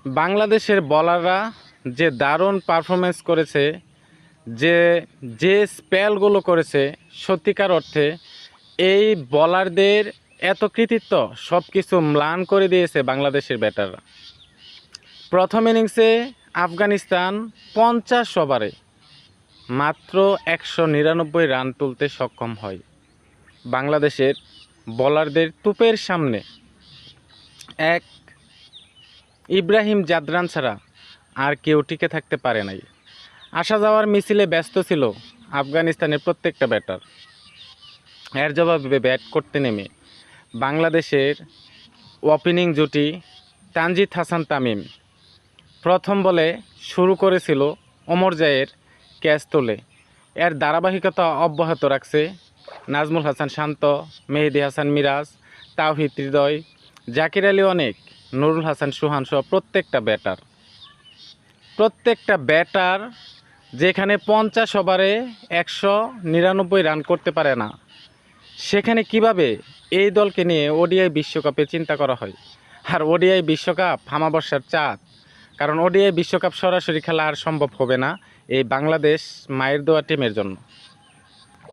বাংলাদেশের বলাররা যে দারুণ পারফরমেন্স করেছে, যে যে স্পেলগুলো করেছে, সত্যিকার অর্থে এই বলারদের এত কৃতিত্ব সব কিছু ম্লান করে দিয়েছে বাংলাদেশের ব্যাটাররা। প্রথম ইনিংসে আফগানিস্তান 50 ওভারে মাত্র 199 রান তুলতে সক্ষম হয়। বাংলাদেশের বলারদের তুপের সামনে এক ইব্রাহিম জাদরান ছাড়া আর কেউ টিকে থাকতে পারে নাই। আসা যাওয়ার মিছিলে ব্যস্ত ছিল আফগানিস্তানের প্রত্যেকটা ব্যাটার। এর জবাবে ব্যাট করতে নেমে বাংলাদেশের ওপেনিং জুটি তানজিদ হাসান তামিম প্রথম বলে শুরু করেছিল ওমর জায়ের ক্যাচ তোলে। এর ধারাবাহিকতা অব্যাহত রাখছে নাজমুল হাসান শান্ত, মেহেদী হাসান মিরাজ, তাওহিদ হৃদয়, জাকির আলী অনেক, নুরুল হাসান সুহান সহ প্রত্যেকটা ব্যাটার যেখানে 50 ওভারে 199 রান করতে পারে না, সেখানে কিভাবে এই দলকে নিয়ে ওডিআই বিশ্বকাপে চিন্তা করা হয়। আর ওডিআই বিশ্বকাপ আমাবস্যার চাঁদ, কারণ ওডিআই বিশ্বকাপ সরাসরি খেলা আর সম্ভব হবে না এই বাংলাদেশ মায়ের দোয়া টিমের জন্য।